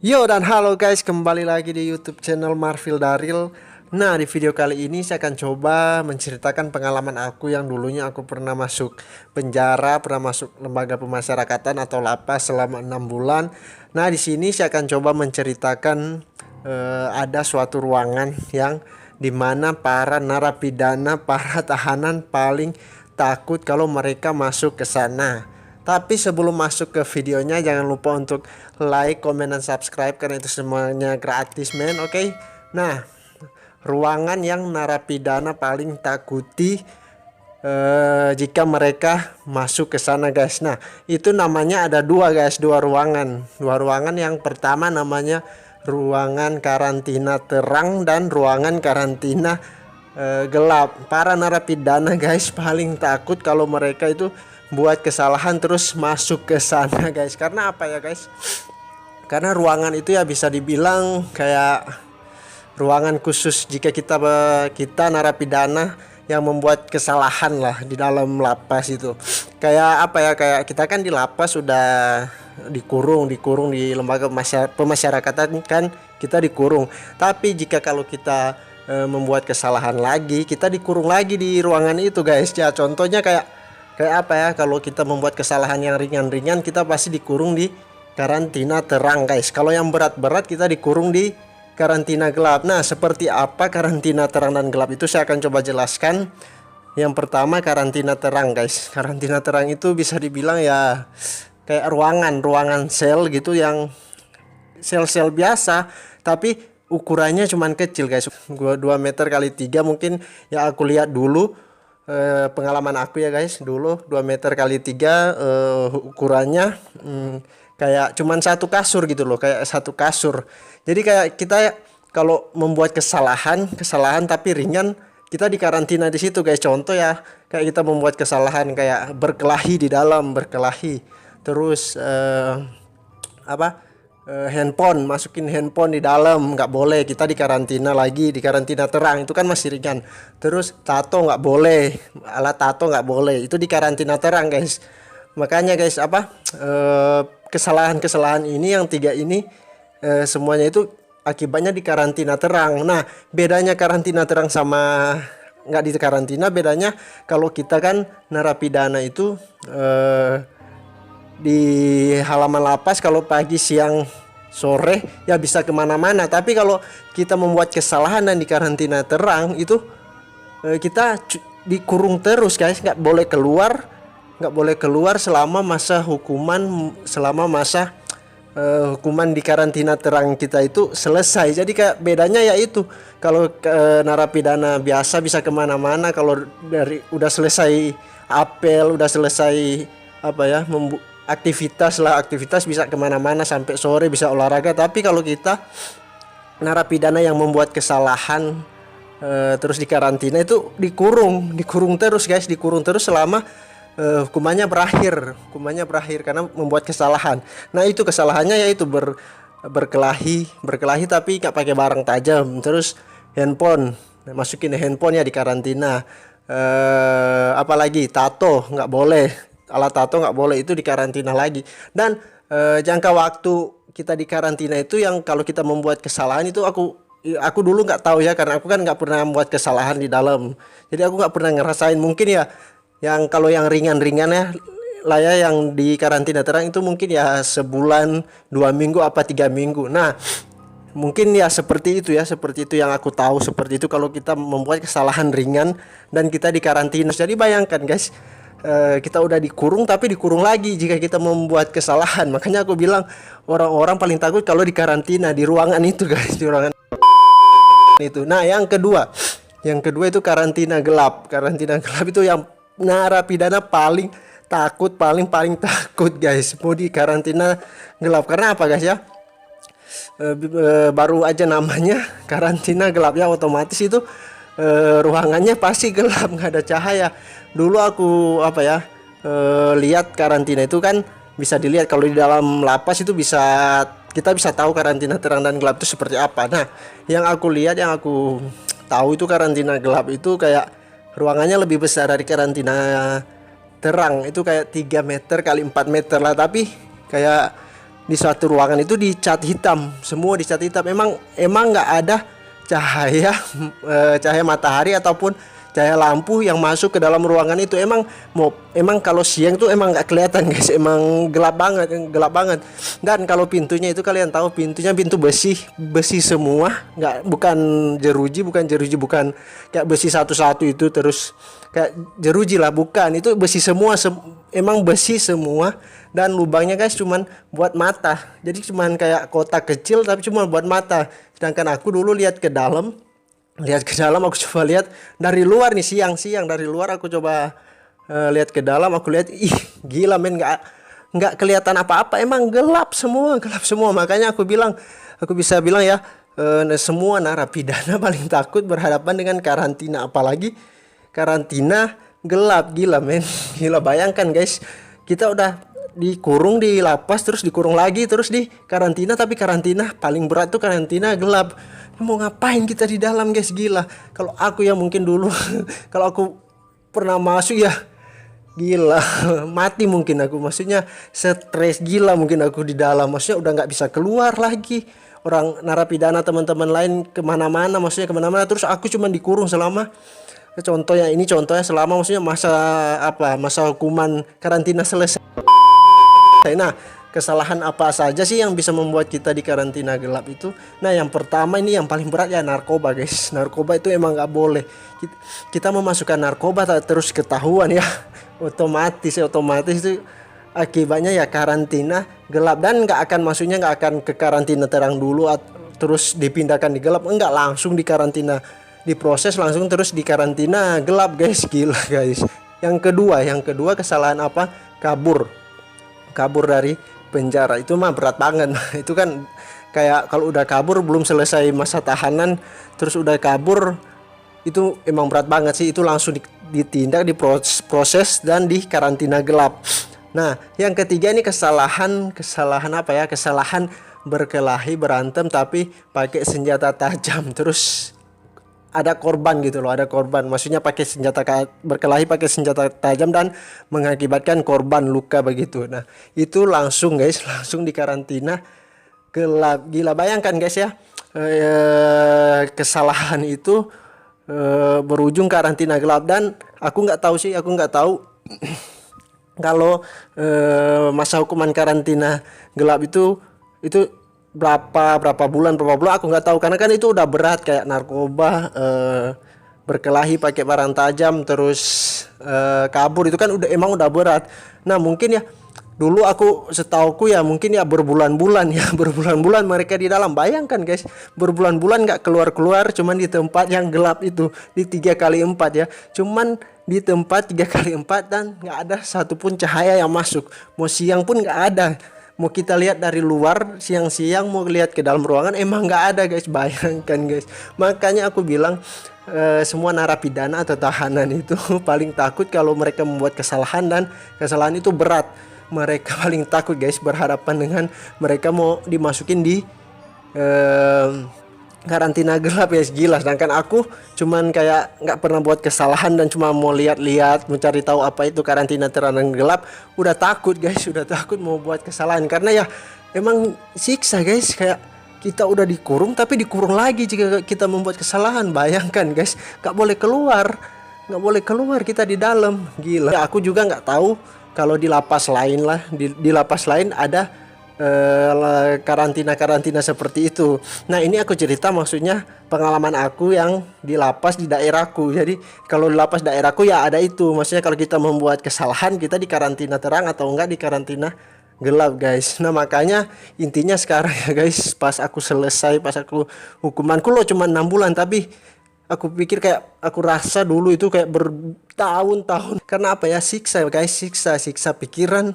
Yo dan halo guys, kembali lagi di YouTube channel Marvel Daril. Nah, di video kali ini saya akan coba menceritakan pengalaman aku yang dulunya aku pernah masuk penjara, pernah masuk lembaga pemasyarakatan atau lapas selama 6 bulan. Nah, di sini saya akan coba menceritakan ada suatu ruangan yang dimana para narapidana, para tahanan paling takut kalau mereka masuk ke sana. Tapi sebelum masuk ke videonya, jangan lupa untuk like, comment, dan subscribe karena itu semuanya gratis, men. Oke. Nah, ruangan yang narapidana paling takuti jika mereka masuk ke sana, guys. Nah, itu namanya ada dua, guys, dua ruangan. Dua ruangan, yang pertama namanya ruangan karantina terang dan ruangan karantina gelap. Para narapidana, guys, paling takut kalau mereka itu buat kesalahan terus masuk ke sana, guys. Karena apa ya, guys? Karena ruangan itu ya bisa dibilang kayak ruangan khusus jika kita narapidana yang membuat kesalahan lah di dalam lapas itu. Kayak apa ya? Kayak kita kan di lapas sudah dikurung di lembaga pemasyarakatan kan, kita dikurung. Tapi jika kalau kita membuat kesalahan lagi, kita dikurung lagi di ruangan itu, guys. Ya contohnya kayak kayak apa ya, kalau kita membuat kesalahan yang ringan-ringan, kita pasti dikurung di karantina terang, guys. Kalau yang berat-berat, kita dikurung di karantina gelap. Nah, seperti apa karantina terang dan gelap itu saya akan coba jelaskan. Yang pertama, karantina terang, guys. Karantina terang itu bisa dibilang ya kayak ruangan sel gitu, yang sel-sel biasa tapi ukurannya cuman kecil, guys. Gua 2 meter kali 3 mungkin, ya aku lihat dulu pengalaman aku ya, guys. Dulu 2 meter kali 3 ukurannya kayak cuman satu kasur gitu loh, kayak satu kasur. Jadi kayak kita kalau membuat kesalahan tapi ringan, kita dikarantina di situ, guys. Contoh ya, kayak kita membuat kesalahan kayak berkelahi di dalam, berkelahi. Terus handphone, masukin handphone di dalam nggak boleh, kita dikarantina lagi, dikarantina terang, itu kan masih ringan. Terus tato nggak boleh, alat tato nggak boleh, itu dikarantina terang, guys. Makanya, guys, kesalahan-kesalahan ini yang tiga ini semuanya itu akibatnya di karantina terang. Nah, bedanya karantina terang sama nggak di karantina, bedanya kalau kita kan narapidana itu di halaman lapas, kalau pagi, siang, sore ya bisa kemana-mana. Tapi kalau kita membuat kesalahan dan di karantina terang itu kita dikurung terus, guys. Nggak boleh keluar selama masa hukuman, selama masa hukuman di karantina terang kita itu selesai. Jadi kayak bedanya ya itu, kalau narapidana biasa bisa kemana-mana, kalau dari udah selesai apel, udah selesai apa ya, aktivitas bisa kemana-mana sampai sore, bisa olahraga. Tapi kalau kita narapidana yang membuat kesalahan terus di karantina itu dikurung terus, guys. Dikurung terus selama hukumannya berakhir karena membuat kesalahan. Nah, itu kesalahannya yaitu berkelahi tapi nggak pakai barang tajam. Terus masukin handphone ya di karantina. Apalagi tato nggak boleh, alat tato nggak boleh, itu di karantina lagi. Dan jangka waktu kita di karantina itu, yang kalau kita membuat kesalahan itu, aku dulu nggak tahu ya, karena aku kan nggak pernah membuat kesalahan di dalam, jadi aku nggak pernah ngerasain. Mungkin ya yang kalau yang ringan-ringan ya lah ya, yang di karantina terang itu mungkin ya sebulan, 2 minggu, apa 3 minggu. Nah, mungkin ya seperti itu yang aku tahu, seperti itu kalau kita membuat kesalahan ringan dan kita di karantina. Jadi bayangkan, guys, kita udah dikurung tapi dikurung lagi jika kita membuat kesalahan. Makanya aku bilang orang-orang paling takut kalau di karantina di ruangan itu, guys, di ruangan itu. Nah, yang kedua itu karantina gelap. Karantina gelap itu yang narapidana paling takut, paling takut, guys, mau di karantina gelap. Karena apa, guys, ya? Baru aja namanya karantina gelap ya, otomatis itu ruangannya pasti gelap, nggak ada cahaya. Dulu aku lihat karantina itu kan bisa dilihat, kalau di dalam lapas itu kita bisa tahu karantina terang dan gelap itu seperti apa. Nah, yang aku lihat, yang aku tahu itu karantina gelap itu kayak ruangannya lebih besar dari karantina terang, itu kayak 3 meter kali 4 meter lah. Tapi kayak di suatu ruangan itu dicat hitam, semua dicat hitam. Emang nggak ada cahaya cahaya matahari ataupun cahaya lampu yang masuk ke dalam ruangan itu. Emang kalau siang tuh emang nggak kelihatan guys, emang gelap banget, gelap banget. Dan kalau pintunya itu kalian tahu, pintunya pintu besi semua, bukan jeruji, bukan kayak besi satu-satu itu terus kayak jeruji lah, bukan, itu besi semua, emang besi semua. Dan lubangnya guys cuman buat mata, jadi cuman kayak kotak kecil tapi cuma buat mata. Sedangkan aku dulu lihat ke dalam, aku coba lihat dari luar nih, siang dari luar aku coba lihat ke dalam, aku lihat, ih gila men, nggak kelihatan apa-apa, emang gelap semua. Makanya aku bisa bilang ya, semua narapidana paling takut berhadapan dengan karantina, apalagi karantina gelap. Gila men, gila, bayangkan guys, kita udah dikurung di lapas, terus dikurung lagi, terus di karantina, tapi karantina paling berat tuh karantina gelap. Mau ngapain kita di dalam guys? Gila. Kalau aku ya mungkin dulu kalau aku pernah masuk ya gila mati mungkin aku, maksudnya stres gila mungkin aku di dalam, maksudnya udah nggak bisa keluar lagi. Orang narapidana teman-teman lain kemana-mana, maksudnya kemana-mana, terus aku cuma dikurung selama, contohnya selama, maksudnya masa hukuman karantina selesai. Nah, kesalahan apa saja sih yang bisa membuat kita di karantina gelap itu? Nah, yang pertama ini yang paling berat ya, narkoba guys. Narkoba itu emang nggak boleh. Kita memasukkan narkoba terus ketahuan ya, otomatis itu akibatnya ya karantina gelap. Dan nggak akan ke karantina terang dulu terus dipindahkan di gelap, enggak, langsung di karantina, diproses langsung terus di karantina gelap guys. Gila guys. Yang kedua kesalahan apa? Kabur dari penjara, itu mah berat banget. Itu kan kayak kalau udah kabur belum selesai masa tahanan terus udah kabur, itu emang berat banget sih. Itu langsung ditindak, diproses dan di karantina gelap. Nah, yang ketiga ini kesalahan apa ya? Kesalahan berkelahi, berantem tapi pakai senjata tajam, terus ada korban gitu loh, maksudnya berkelahi pakai senjata tajam dan mengakibatkan korban luka begitu. Nah, itu langsung di karantina gelap. Gila, bayangkan guys ya, kesalahan itu berujung karantina gelap. Dan aku nggak tahu kalau masa hukuman karantina gelap itu berapa bulan aku nggak tahu, karena kan itu udah berat, kayak narkoba, berkelahi pakai barang tajam, terus kabur, itu kan emang udah berat. Nah, mungkin ya dulu setauku ya mungkin ya berbulan-bulan mereka di dalam. Bayangkan guys, berbulan-bulan nggak keluar, cuman di tempat yang gelap itu, di 3x4 ya, cuman di tempat 3x4 dan nggak ada satupun cahaya yang masuk. Mau siang pun nggak ada, mau kita lihat dari luar siang-siang mau lihat ke dalam ruangan emang nggak ada guys. Bayangkan guys, makanya aku bilang semua narapidana atau tahanan itu paling takut kalau mereka membuat kesalahan, dan kesalahan itu berat. Mereka paling takut guys berhadapan dengan mereka mau dimasukin di karantina gelap ya. Gila, sedangkan aku cuman kayak nggak pernah buat kesalahan dan cuma mau lihat-lihat, mencari tahu apa itu karantina terang gelap, udah takut guys, mau buat kesalahan. Karena ya emang siksa guys, kayak kita udah dikurung tapi dikurung lagi jika kita membuat kesalahan. Bayangkan guys, nggak boleh keluar kita di dalam. Gila ya, aku juga nggak tahu kalau di lapas lain lah, di lapas lain ada karantina seperti itu. Nah, ini aku cerita maksudnya pengalaman aku yang di lapas di daerahku. Jadi kalau di lapas daerahku ya ada itu, maksudnya kalau kita membuat kesalahan kita di karantina terang atau enggak di karantina gelap guys. Nah, makanya intinya sekarang ya guys, pas aku hukumanku loh cuma 6 bulan, tapi aku pikir kayak aku rasa dulu itu kayak bertahun-tahun. Karena apa ya, siksa guys, siksa pikiran,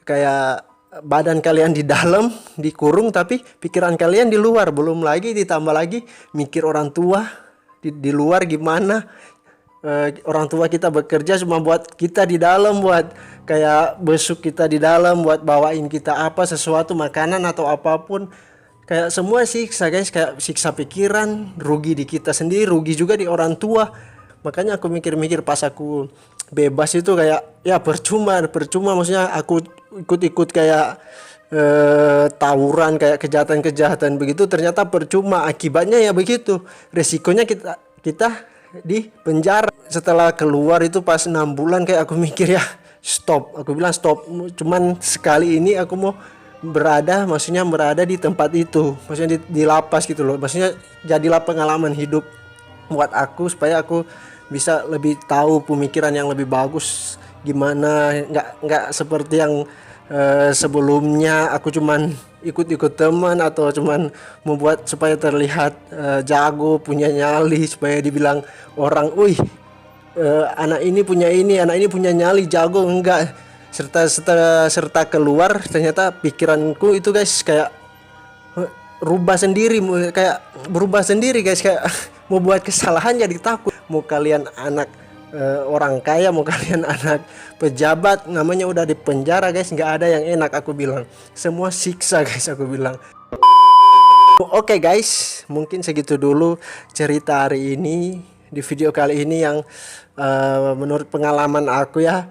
kayak badan kalian di dalam dikurung tapi pikiran kalian di luar. Belum lagi ditambah lagi mikir orang tua di luar gimana. Orang tua kita bekerja cuma buat kita di dalam, buat kayak besuk kita di dalam, buat bawain kita apa sesuatu, makanan atau apapun. Kayak semua siksa guys, kayak siksa pikiran, rugi di kita sendiri, rugi juga di orang tua. Makanya aku mikir-mikir pas aku bebas itu kayak ya percuma, maksudnya aku ikut kayak tawuran kayak kejahatan-kejahatan begitu, ternyata percuma, akibatnya ya begitu, resikonya kita di penjara. Setelah keluar itu pas 6 bulan kayak aku mikir ya stop, aku bilang stop, cuman sekali ini aku mau maksudnya berada di tempat itu, maksudnya di lapas gitu loh, maksudnya jadilah pengalaman hidup buat aku supaya aku bisa lebih tahu pemikiran yang lebih bagus gimana, nggak seperti yang sebelumnya aku cuman ikut-ikut teman atau cuman membuat supaya terlihat jago, punya nyali, supaya dibilang orang, wih, anak ini punya nyali, jago. Enggak, serta keluar ternyata pikiranku itu guys kayak kayak berubah sendiri guys, kayak mau buat kesalahan jadi takut. Mau kalian anak orang kaya, mau kalian anak pejabat, namanya udah di penjara guys, nggak ada yang enak, aku bilang semua siksa guys, aku bilang. Oke guys, mungkin segitu dulu cerita hari ini di video kali ini yang menurut pengalaman aku ya,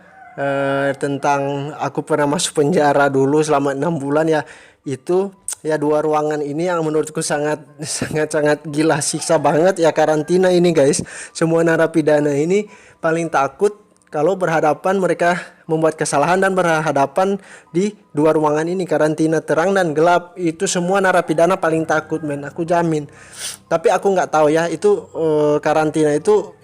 tentang aku pernah masuk penjara dulu selama 6 bulan ya. Itu ya 2 ruangan ini yang menurutku sangat sangat gila, siksa banget ya karantina ini guys. Semua narapidana ini paling takut kalau berhadapan, mereka membuat kesalahan dan berhadapan di 2 ruangan ini, karantina terang dan gelap. Itu semua narapidana paling takut men, aku jamin. Tapi aku nggak tahu ya itu karantina itu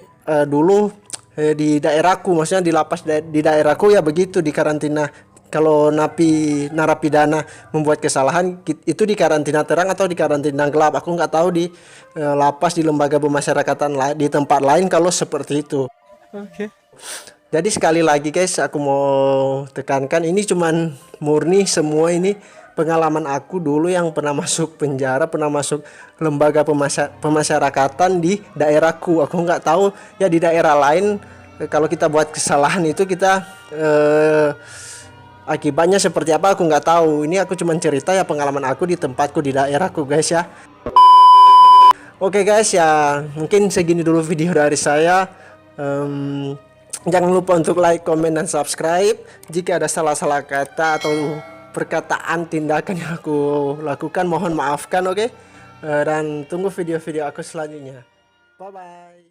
dulu di daerahku, maksudnya di lapas di daerahku ya begitu, di karantina. Kalau narapidana membuat kesalahan itu di karantina terang atau di karantina gelap, aku nggak tahu di lapas di lembaga pemasyarakatan di tempat lain kalau seperti itu. Oke. Jadi sekali lagi guys, aku mau tekankan ini cuman murni semua ini pengalaman aku dulu yang pernah masuk penjara, pernah masuk lembaga pemasyarakatan di daerahku. Aku nggak tahu ya di daerah lain kalau kita buat kesalahan itu kita akibatnya seperti apa, aku nggak tahu. Ini aku cuman cerita ya pengalaman aku di tempatku, di daerahku guys ya. Oke guys ya, mungkin segini dulu video dari saya. Jangan lupa untuk like, comment, dan subscribe. Jika ada salah-salah kata atau perkataan, tindakan yang aku lakukan, mohon maafkan, oke? Dan tunggu video-video aku selanjutnya. Bye bye.